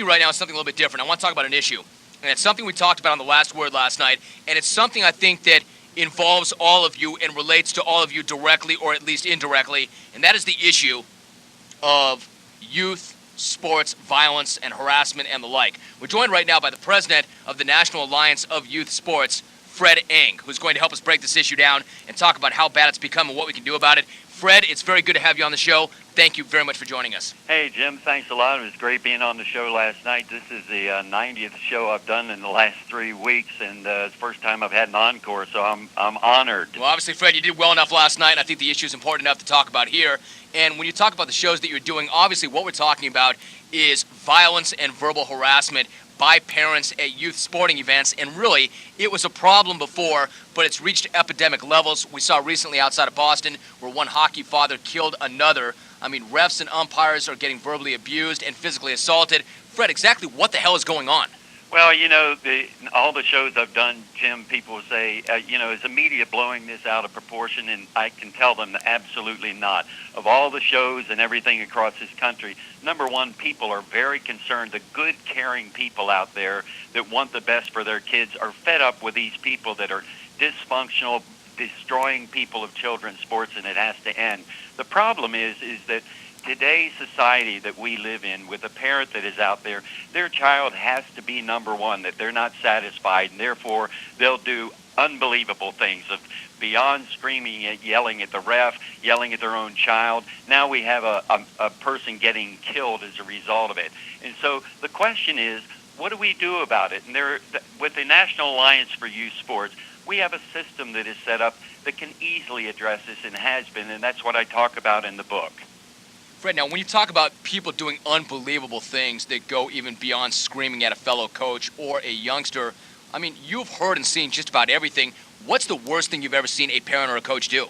Right now is something a little bit different. I want to talk about an issue, and it's something we talked about on the last word last night, and it's something I think that involves all of you and relates to all of you directly or at least indirectly, and that is the issue of youth sports violence and harassment and the like. We're joined right now by the president of the National Alliance of Youth Sports, Fred Engh, who's going to help us break this issue down and talk about how bad it's become and what we can do about it. Fred, it's very good to have you on the show. Thank you very much for joining us. Hey, Jim, thanks a lot. It was great being on the show last night. This is the 90th show I've done in the last 3 weeks, and it's the first time I've had an encore, so I'm honored. Well, obviously, Fred, you did well enough last night, and I think the issue is important enough to talk about here. And when you talk about the shows that you're doing, obviously what we're talking about is violence and verbal harassment by parents at youth sporting events, and really, it was a problem before, but it's reached epidemic levels. We saw recently outside of Boston where one hockey father killed another. I mean, refs and umpires are getting verbally abused and physically assaulted. Fred, exactly what the hell is going on? Well, all the shows I've done, Jim, people say, is the media blowing this out of proportion? And I can tell them absolutely not. Of all the shows and everything across this country, number one, people are very concerned. The good, caring people out there that want the best for their kids are fed up with these people that are dysfunctional, destroying people of children's sports, and it has to end. The problem is that today's society that we live in, with a parent that is out there, their child has to be number one, that they're not satisfied, and therefore they'll do unbelievable things of beyond screaming and yelling at the ref, yelling at their own child. Now we have a person getting killed as a result of it. And so the question is, what do we do about it? And with the National Alliance for Youth Sports, we have a system that is set up that can easily address this and has been, and that's what I talk about in the book. Fred, now when you talk about people doing unbelievable things that go even beyond screaming at a fellow coach or a youngster, I mean, you've heard and seen just about everything. What's the worst thing you've ever seen a parent or a coach do?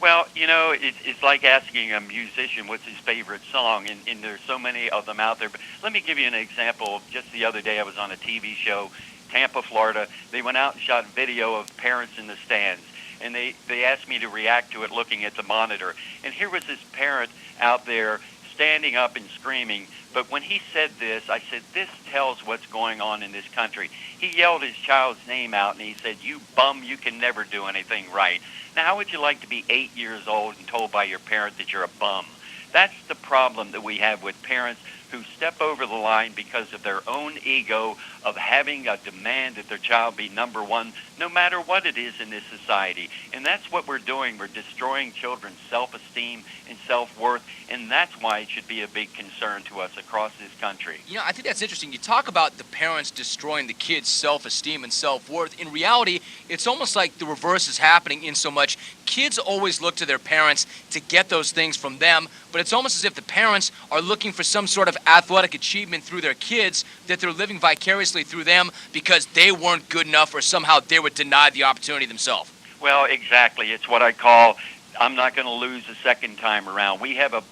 Well, it's like asking a musician what's his favorite song, and there's so many of them out there. But let me give you an example. Just the other day I was on a TV show, Tampa, Florida. They went out and shot video of parents in the stands, and they asked me to react to it looking at the monitor. And here was this parent out there standing up and screaming. But when he said this, I said, this tells what's going on in this country. He yelled his child's name out, and he said, "You bum, you can never do anything right." Now, how would you like to be 8 years old and told by your parent that you're a bum? That's the problem that we have with parents who step over the line because of their own ego of having a demand that their child be number one, no matter what it is in this society. And that's what we're doing. We're destroying children's self-esteem and self-worth, and that's why it should be a big concern to us across this country. You know, I think that's interesting. You talk about the parents destroying the kids' self-esteem and self-worth. In reality, it's almost like the reverse is happening in so much. Kids always look to their parents to get those things from them, but it's almost as if the parents are looking for some sort of athletic achievement through their kids, that they're living vicariously through them because they weren't good enough or somehow they were denied the opportunity themselves. Well, exactly. It's what I call, I'm not going to lose a second time around. We have a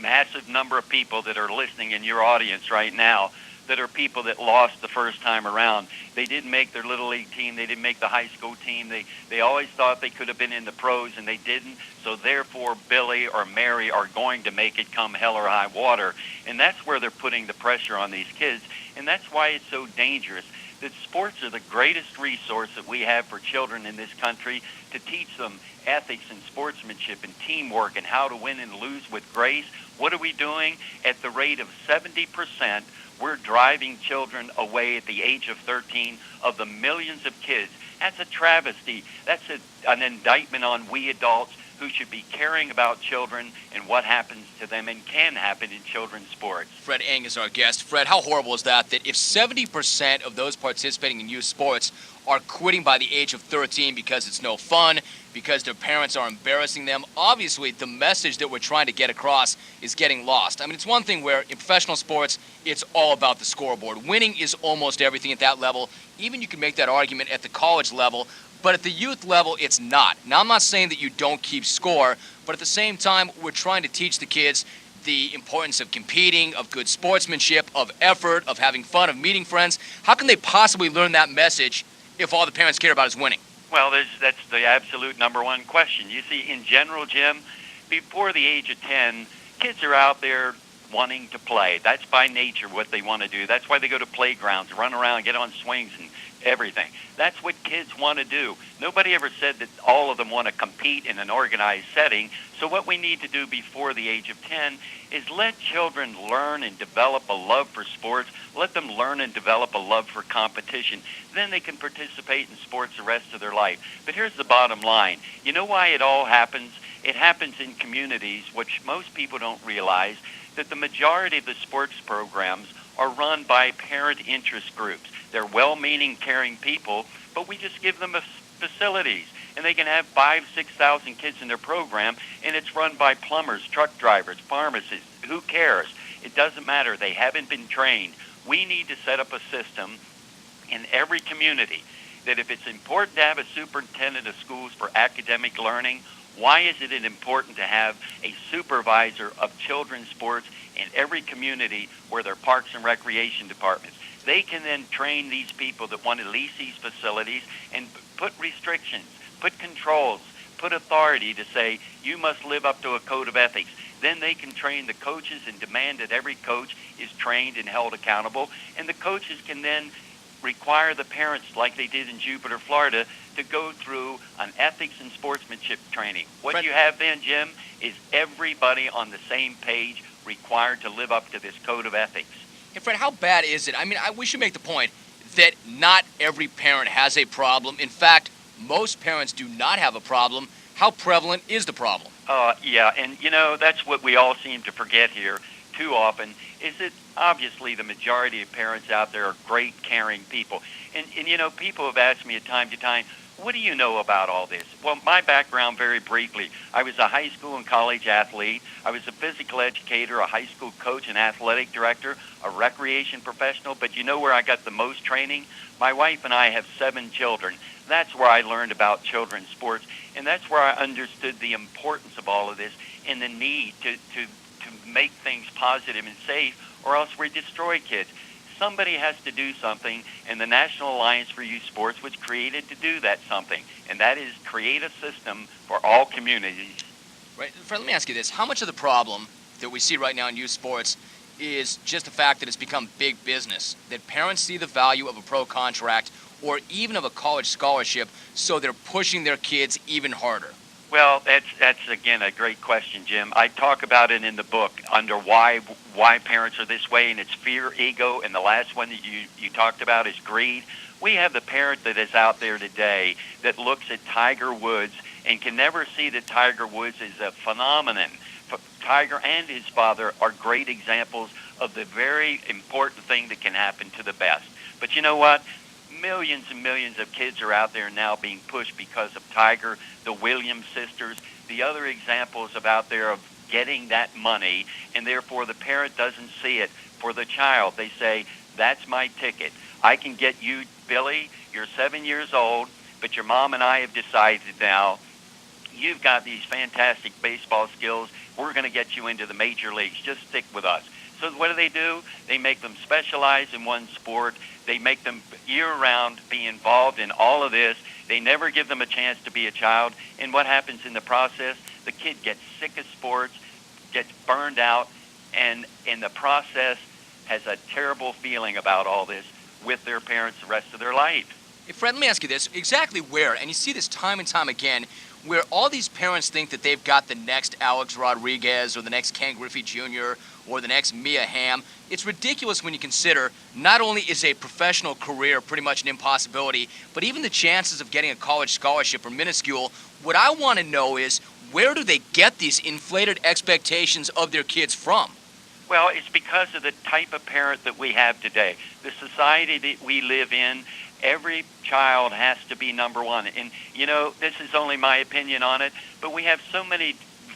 massive number of people that are listening in your audience right now that are people that lost the first time around. They didn't make their little league team. They didn't make the high school team. They always thought they could have been in the pros, and they didn't. So therefore, Billy or Mary are going to make it come hell or high water. And that's where they're putting the pressure on these kids. And that's why it's so dangerous. That sports are the greatest resource that we have for children in this country to teach them ethics and sportsmanship and teamwork and how to win and lose with grace. What are we doing? At the rate of 70%, we're driving children away at the age of 13 of the millions of kids. That's a travesty. That's an indictment on we adults who should be caring about children and what happens to them and can happen in children's sports. Fred Engh is our guest. Fred, how horrible is that if 70% of those participating in youth sports are quitting by the age of 13 because it's no fun, because their parents are embarrassing them, obviously the message that we're trying to get across is getting lost. I mean, it's one thing where in professional sports, it's all about the scoreboard. Winning is almost everything at that level. Even you can make that argument at the college level, but at the youth level, it's not. Now, I'm not saying that you don't keep score, but at the same time, we're trying to teach the kids the importance of competing, of good sportsmanship, of effort, of having fun, of meeting friends. How can they possibly learn that message if all the parents care about is winning? Well, that's the absolute number one question. You see, in general, Jim, before the age of 10, kids are out there wanting to play. That's by nature what they want to do. That's why they go to playgrounds, run around, get on swings and everything. That's what kids want to do. Nobody ever said that all of them want to compete in an organized setting. So what we need to do before the age of 10 is let children learn and develop a love for sports. Let them learn and develop a love for competition. Then they can participate in sports the rest of their life. But here's the bottom line. You know why it all happens? It happens in communities, which most people don't realize, that the majority of the sports programs are run by parent interest groups. They're well-meaning, caring people, but we just give them facilities. And they can have 5,000, 6,000 kids in their program, and it's run by plumbers, truck drivers, pharmacists. Who cares? It doesn't matter. They haven't been trained. We need to set up a system in every community that if it's important to have a superintendent of schools for academic learning, why is it important to have a supervisor of children's sports in every community where there are parks and recreation departments? They can then train these people that want to lease these facilities and put restrictions, put controls, put authority to say you must live up to a code of ethics. Then they can train the coaches and demand that every coach is trained and held accountable. And the coaches can then require the parents, like they did in Jupiter, Florida, to go through an ethics and sportsmanship training. What you have then, Jim, is everybody on the same page required to live up to this code of ethics. Hey, Fred, how bad is it? I mean, we should make the point that not every parent has a problem. In fact, most parents do not have a problem. How prevalent is the problem? Yeah, and that's what we all seem to forget here too often, is that obviously the majority of parents out there are great, caring people. And people have asked me at time to time, what do you know about all this? Well, my background, very briefly, I was a high school and college athlete. I was a physical educator, a high school coach and athletic director, a recreation professional. But you know where I got the most training? My wife and I have 7 children. That's where I learned about children's sports, and that's where I understood the importance of all of this and the need to make things positive and safe, or else we destroy kids. Somebody has to do something, and the National Alliance for Youth Sports was created to do that something, and that is create a system for all communities. Right, Fred, let me ask you this. How much of the problem that we see right now in youth sports is just the fact that it's become big business, that parents see the value of a pro contract or even of a college scholarship, so they're pushing their kids even harder? Well, that's again a great question, Jim. I talk about it in the book under why parents are this way, and it's fear, ego, and the last one that you talked about is greed. We have the parent that is out there today that looks at Tiger Woods and can never see that Tiger Woods is a phenomenon. Tiger and his father are great examples of the very important thing that can happen to the best. But you know what? Millions and millions of kids are out there now being pushed because of Tiger, the Williams sisters, the other examples of out there of getting that money, and therefore the parent doesn't see it for the child. They say, that's my ticket. I can get you, Billy, you're 7 years old, but your mom and I have decided now you've got these fantastic baseball skills. We're going to get you into the major leagues. Just stick with us. So what do? They make them specialize in one sport. They make them year-round be involved in all of this. They never give them a chance to be a child. And what happens in the process? The kid gets sick of sports, gets burned out, and in the process has a terrible feeling about all this with their parents the rest of their life. Hey, Fred, let me ask you this. Exactly where, and you see this time and time again, where all these parents think that they've got the next Alex Rodriguez or the next Ken Griffey Jr. or the next Mia Hamm. It's ridiculous when you consider not only is a professional career pretty much an impossibility, but even the chances of getting a college scholarship are minuscule. What I want to know is, where do they get these inflated expectations of their kids from? Well, it's because of the type of parent that we have today. The society that we live in, every child has to be number one. And, this is only my opinion on it, but we have so many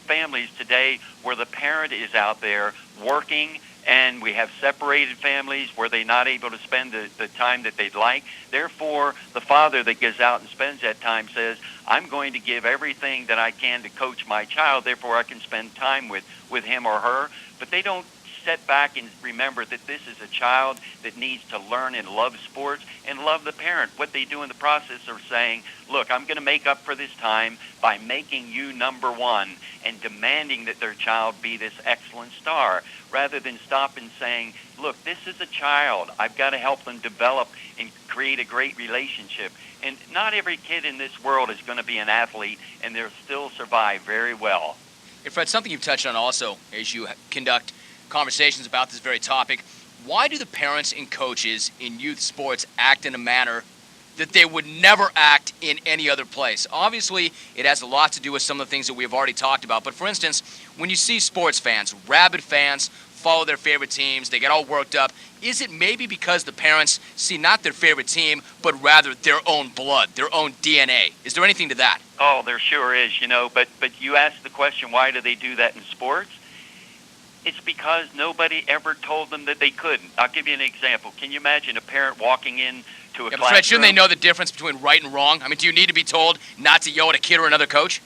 families today where the parent is out there working, and we have separated families where they're not able to spend the time that they'd like. Therefore, the father that goes out and spends that time says, I'm going to give everything that I can to coach my child, therefore I can spend time with him or her. But they don't sit back and remember that this is a child that needs to learn and love sports and love the parent. What they do in the process are saying, look, I'm going to make up for this time by making you number one and demanding that their child be this excellent star, rather than stop and saying, look, this is a child. I've got to help them develop and create a great relationship. And not every kid in this world is going to be an athlete, and they'll still survive very well. Hey, Fred, something you've touched on also as you conduct conversations about this very topic. Why do the parents and coaches in youth sports act in a manner that they would never act in any other place? Obviously, it has a lot to do with some of the things that we have already talked about. But for instance, when you see sports fans, rabid fans, follow their favorite teams, they get all worked up, is it maybe because the parents see not their favorite team, but rather their own blood, their own DNA? Is there anything to that? Oh, there sure is, but you asked the question, why do they do that in sports? It's because nobody ever told them that they couldn't. I'll give you an example. Can you imagine a parent walking in to a classroom? Fred, shouldn't they know the difference between right and wrong? I mean, do you need to be told not to yell at a kid or another coach?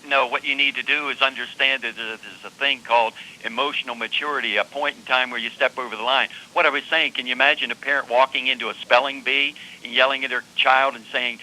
No, what you need to do is understand that there's a thing called emotional maturity, a point in time where you step over the line. What I was saying, can you imagine a parent walking into a spelling bee and yelling at their child and saying,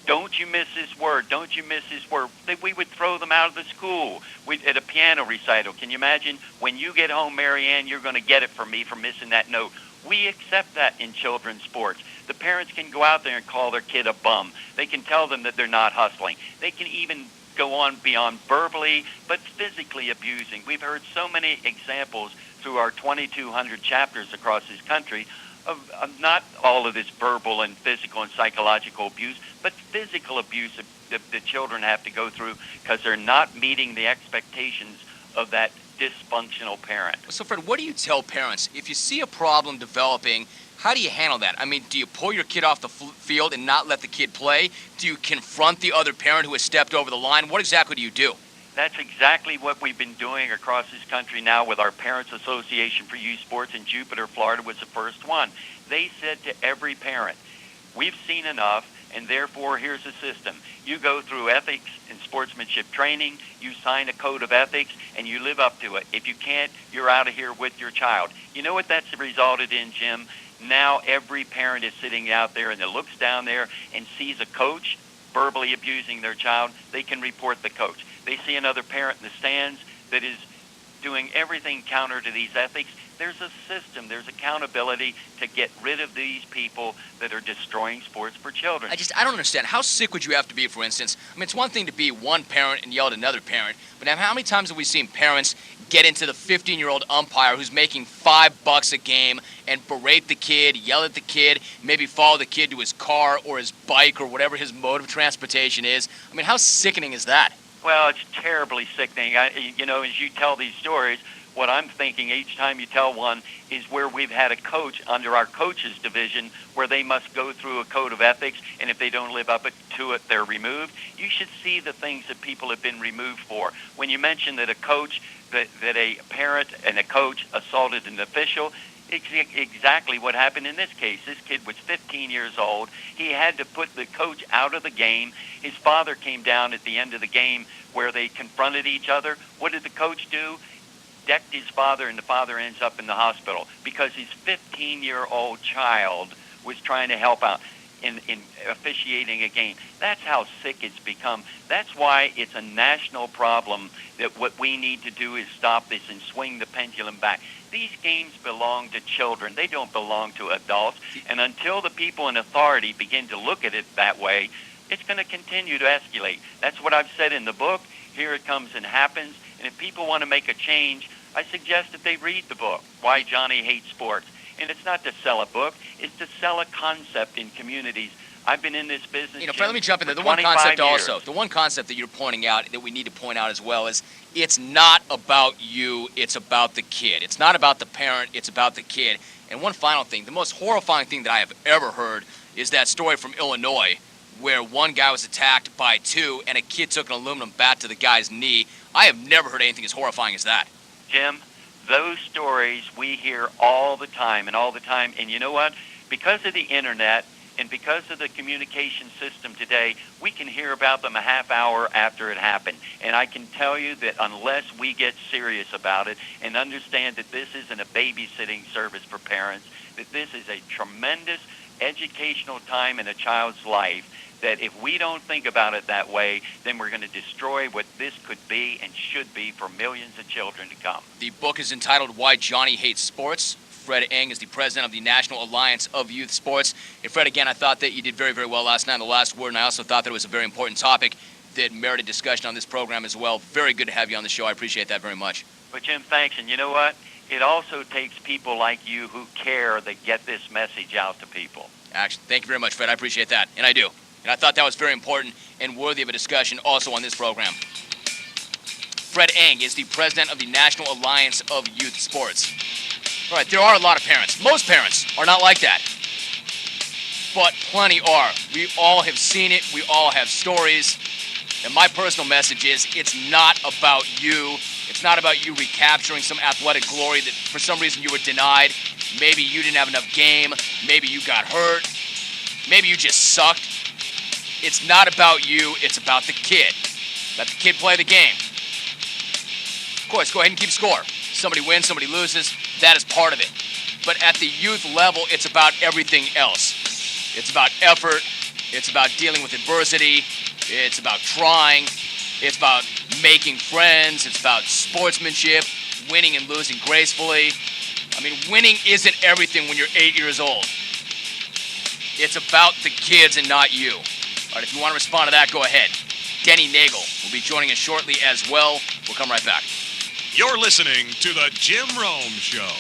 don't you miss this word, don't you miss this word? We would throw them out of the school. At a piano recital, can you imagine, when you get home, Marianne, you're going to get it from me for missing that note. We accept that in children's sports. The parents can go out there and call their kid a bum. They can tell them that they're not hustling. They can even go on beyond verbally, but physically abusing. We've heard so many examples through our 2,200 chapters across this country of not all of this verbal and physical and psychological abuse, but physical abuse that the children have to go through because they're not meeting the expectations of that dysfunctional parent. So, Fred, what do you tell parents if you see a problem developing? How do you handle that? I mean, do you pull your kid off the field and not let the kid play? Do you confront the other parent who has stepped over the line? What exactly do you do? That's exactly what we've been doing across this country now with our Parents Association for Youth Sports in Jupiter, Florida was the first one. They said to every parent, we've seen enough, and therefore here's the system. You go through ethics and sportsmanship training, you sign a code of ethics, and you live up to it. If you can't, you're out of here with your child. You know what that's resulted in, Jim? Now every parent is sitting out there and looks down there and sees a coach verbally abusing their child. They can report the coach. They see another parent in the stands that is doing everything counter to these ethics. There's a system, there's accountability to get rid of these people that are destroying sports for children. I don't understand. How sick would you have to be, for instance? I mean, it's one thing to be one parent and yell at another parent, but now how many times have we seen parents get into the 15-year-old umpire who's making $5 a game and berate the kid, yell at the kid, maybe follow the kid to his car or his bike or whatever his mode of transportation is? I mean, how sickening is that? Well, it's terribly sickening. As you tell these stories, what I'm thinking each time you tell one is where we've had a coach under our coaches division where they must go through a code of ethics, and if they don't live up to it, they're removed. You should see the things that people have been removed for. When you mention that a coach, that a parent and a coach assaulted an official, it's exactly what happened in this case. This kid was 15 years old. He had to put the coach out of the game. His father came down at the end of the game where they confronted each other. What did the coach do? Decked his father, and the father ends up in the hospital because his 15-year-old child was trying to help out in officiating a game. That's how sick it's become. That's why it's a national problem that what we need to do is stop this and swing the pendulum back. These games belong to children. They don't belong to adults. And until the people in authority begin to look at it that way, it's going to continue to escalate. That's what I've said in the book. Here it comes and happens. And if people want to make a change, I suggest that they read the book, Why Johnny Hates Sports. And it's not to sell a book. It's to sell a concept in communities. I've been in this business, Fred, let me jump in there. The one concept that you're pointing out, that we need to point out as well, is it's not about you, it's about the kid. It's not about the parent, it's about the kid. And one final thing, the most horrifying thing that I have ever heard is that story from Illinois where one guy was attacked by two and a kid took an aluminum bat to the guy's knee. I have never heard anything as horrifying as that. Jim, those stories we hear all the time. And you know what? Because of the internet And because of the communication system today, we can hear about them a half hour after it happened. And I can tell you that unless we get serious about it and understand that this isn't a babysitting service for parents, that this is a tremendous educational time in a child's life, that if we don't think about it that way, then we're going to destroy what this could be and should be for millions of children to come. The book is entitled Why Johnny Hates Sports. Fred Engh is the president of the National Alliance of Youth Sports. And Fred, again, I thought that you did very, very well last night on The Last Word, and I also thought that it was a very important topic that merited discussion on this program as well. Very good to have you on the show. I appreciate that very much. But, Jim, thanks. And you know what? It also takes people like you who care that get this message out to people. Actually, thank you very much, Fred. I appreciate that, and I do. And I thought that was very important and worthy of a discussion also on this program. Fred Engh is the president of the National Alliance of Youth Sports. All right, there are a lot of parents. Most parents are not like that. But plenty are. We all have seen it. We all have stories. And my personal message is it's not about you. It's not about you recapturing some athletic glory that for some reason you were denied. Maybe you didn't have enough game. Maybe you got hurt. Maybe you just sucked. It's not about you. It's about the kid. Let the kid play the game. Of course, go ahead and keep score. Somebody wins, somebody loses. That is part of it. But at the youth level, it's about everything else. It's about effort. It's about dealing with adversity. It's about trying. It's about making friends. It's about sportsmanship, winning and losing gracefully. I mean, winning isn't everything when you're 8 years old. It's about the kids and not you. All right, if you want to respond to that, go ahead. Denny Nagel will be joining us shortly as well. We'll come right back. You're listening to The Jim Rome Show.